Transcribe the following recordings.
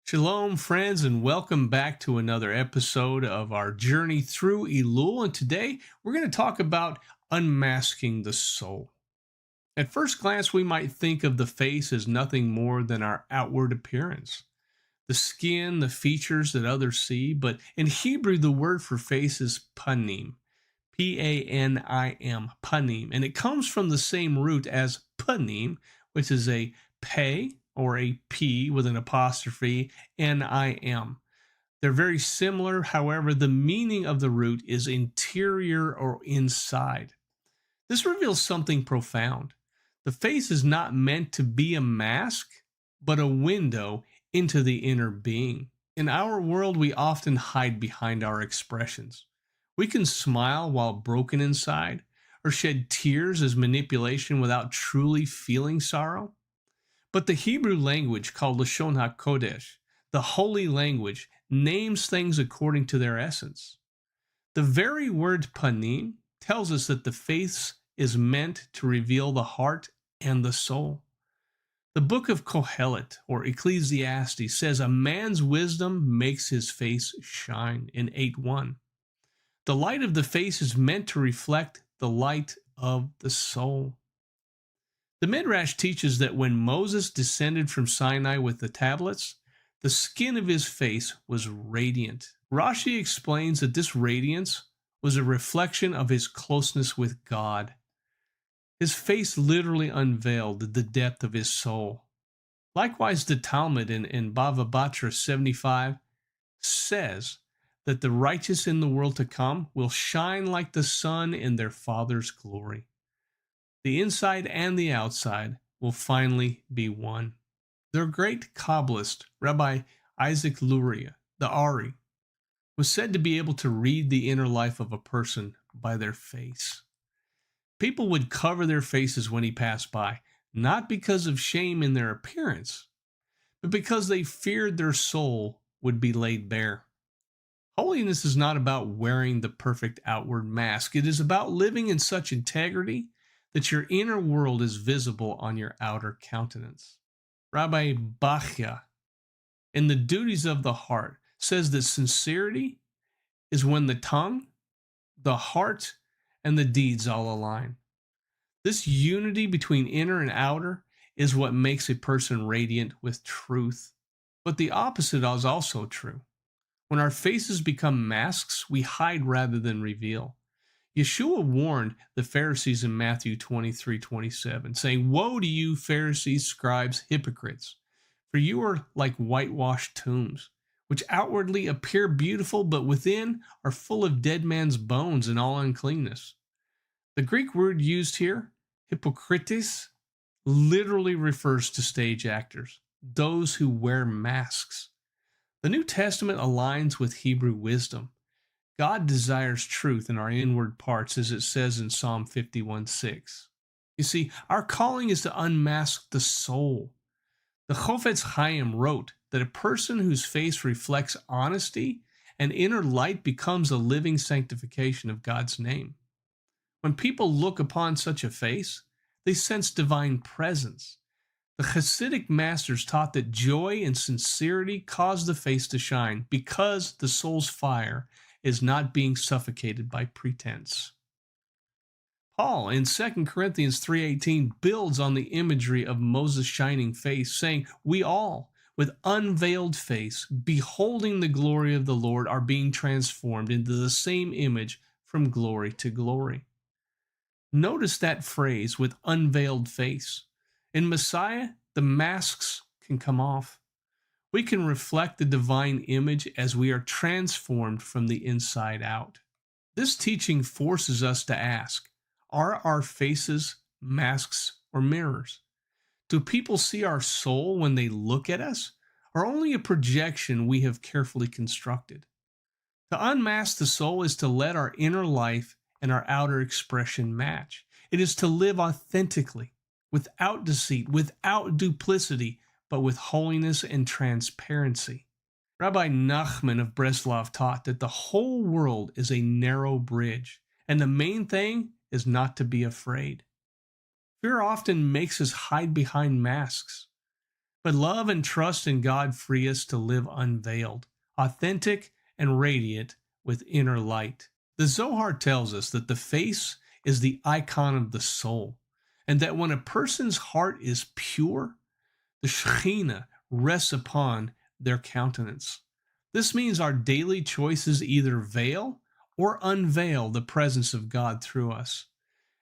Shalom, friends, and welcome back to another episode of our journey through Elul. And today we're going to talk about unmasking the soul. At first glance, we might think of the face as nothing more than our outward appearance, the skin, the features that others see. But in Hebrew, the word for face is panim, Panim, panim, and it comes from the same root as panim, which is a pay or a p with an apostrophe, nim. They're very similar, however, the meaning of the root is interior or inside. This reveals something profound. The face is not meant to be a mask, but a window into the inner being. In our world, we often hide behind our expressions. We can smile while broken inside, or shed tears as manipulation without truly feeling sorrow. But the Hebrew language, called Lashon HaKodesh, the holy language, names things according to their essence. The very word panim tells us that the face is meant to reveal the heart and the soul. The book of Kohelet, or Ecclesiastes, says a man's wisdom makes his face shine in 8:1. The light of the face is meant to reflect the light of the soul. The Midrash teaches that when Moses descended from Sinai with the tablets, the skin of his face was radiant. Rashi explains that this radiance was a reflection of his closeness with God. His face literally unveiled the depth of his soul. Likewise, the Talmud in Bava Batra 75 says that the righteous in the world to come will shine like the sun in their Father's glory. The inside and the outside will finally be one. Their great Kabbalist, Rabbi Isaac Luria, the Ari, was said to be able to read the inner life of a person by their face. People would cover their faces when he passed by, not because of shame in their appearance, but because they feared their soul would be laid bare. Holiness is not about wearing the perfect outward mask. It is about living in such integrity that your inner world is visible on your outer countenance. Rabbi Bachya, in The Duties of the Heart, says that sincerity is when the tongue, the heart, and the deeds all align. This unity between inner and outer is what makes a person radiant with truth. But the opposite is also true. When our faces become masks, we hide rather than reveal. Yeshua warned the Pharisees in Matthew 23:27, saying, "Woe to you, Pharisees, scribes, hypocrites, for you are like whitewashed tombs, which outwardly appear beautiful, but within are full of dead man's bones and all uncleanness." The Greek word used here, hypocrites, literally refers to stage actors, those who wear masks. The New Testament aligns with Hebrew wisdom. God desires truth in our inward parts, as it says in Psalm 51:6. You see, our calling is to unmask the soul. The Chofetz Chaim wrote that a person whose face reflects honesty and inner light becomes a living sanctification of God's name. When people look upon such a face, they sense divine presence. The Hasidic masters taught that joy and sincerity cause the face to shine because the soul's fire is not being suffocated by pretense. Paul in 2 Corinthians 3:18 builds on the imagery of Moses' shining face, saying, "We all, with unveiled face, beholding the glory of the Lord, are being transformed into the same image from glory to glory." Notice that phrase, "with unveiled face." In Messiah, the masks can come off. We can reflect the divine image as we are transformed from the inside out. This teaching forces us to ask, are our faces masks or mirrors? Do people see our soul when they look at us, or only a projection we have carefully constructed? To unmask the soul is to let our inner life and our outer expression match. It is to live authentically, without deceit, without duplicity, but with holiness and transparency. Rabbi Nachman of Breslov taught that the whole world is a narrow bridge, and the main thing is not to be afraid. Fear often makes us hide behind masks. But love and trust in God free us to live unveiled, authentic, and radiant with inner light. The Zohar tells us that the face is the icon of the soul, and that when a person's heart is pure, the Shekhinah rests upon their countenance. This means our daily choices either veil or unveil the presence of God through us.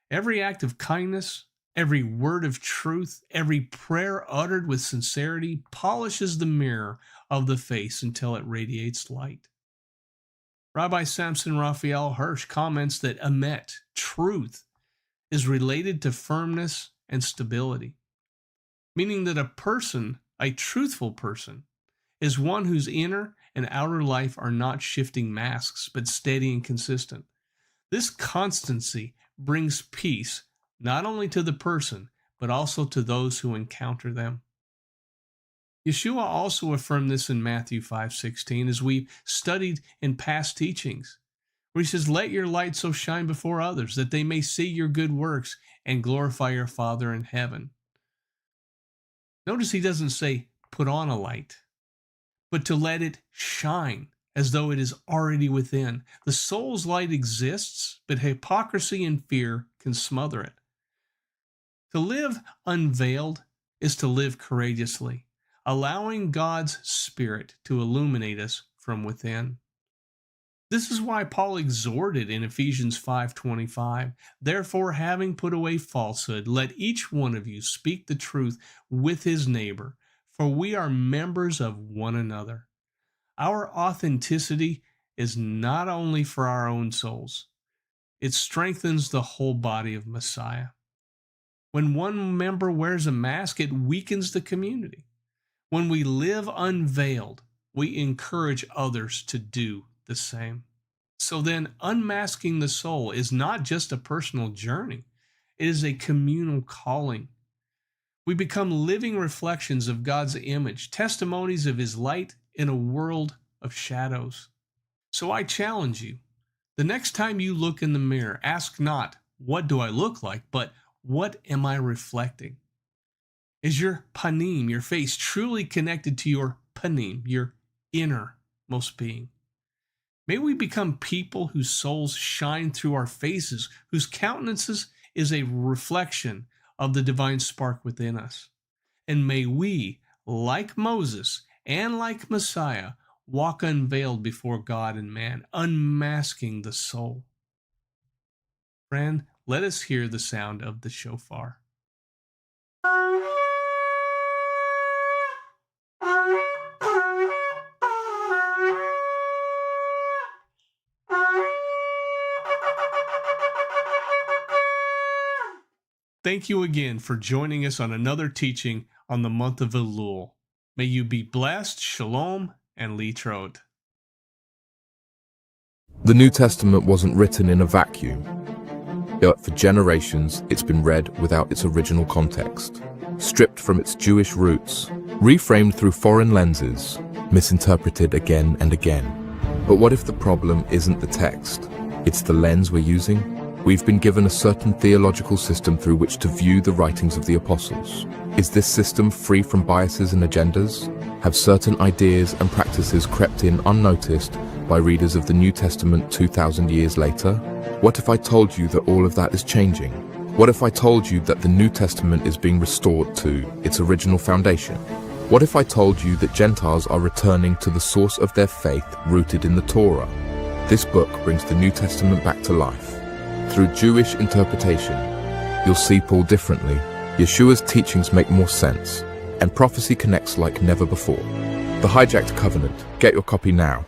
Every act of kindness, every word of truth, every prayer uttered with sincerity polishes the mirror of the face until it radiates light. Rabbi Samson Raphael Hirsch comments that emet, truth, is related to firmness and stability, meaning that a truthful person, is one whose inner and outer life are not shifting masks, but steady and consistent. This constancy brings peace not only to the person, but also to those who encounter them. Yeshua also affirmed this in Matthew 5:16, as we've studied in past teachings, where he says, "Let your light so shine before others, that they may see your good works and glorify your Father in heaven." Notice he doesn't say, put on a light, but to let it shine as though it is already within. The soul's light exists, but hypocrisy and fear can smother it. To live unveiled is to live courageously, allowing God's Spirit to illuminate us from within. This is why Paul exhorted in Ephesians 5:25, "Therefore, having put away falsehood, let each one of you speak the truth with his neighbor, for we are members of one another." Our authenticity is not only for our own souls, it strengthens the whole body of Messiah. When one member wears a mask, it weakens the community. When we live unveiled, we encourage others to do the same. So then, unmasking the soul is not just a personal journey, it is a communal calling. We become living reflections of God's image, testimonies of his light in a world of shadows. So I challenge you, the next time you look in the mirror, ask not, what do I look like, but what am I reflecting? Is your panim, your face, truly connected to your panim, your innermost being? May we become people whose souls shine through our faces, whose countenances is a reflection of the divine spark within us. And may we, like Moses and like Messiah, walk unveiled before God and man, unmasking the soul. Friend, let us hear the sound of the shofar. Thank you again for joining us on another teaching on the month of Elul. May you be blessed, shalom, and litrot. The New Testament wasn't written in a vacuum, yet for generations it's been read without its original context, stripped from its Jewish roots, reframed through foreign lenses, misinterpreted again and again. But what if the problem isn't the text? It's the lens we're using? We've been given a certain theological system through which to view the writings of the apostles. Is this system free from biases and agendas? Have certain ideas and practices crept in unnoticed by readers of the New Testament 2,000 years later? What if I told you that all of that is changing? What if I told you that the New Testament is being restored to its original foundation? What if I told you that Gentiles are returning to the source of their faith rooted in the Torah? This book brings the New Testament back to life. Through Jewish interpretation, you'll see Paul differently, Yeshua's teachings make more sense, and prophecy connects like never before. The Hijacked Covenant. Get your copy now.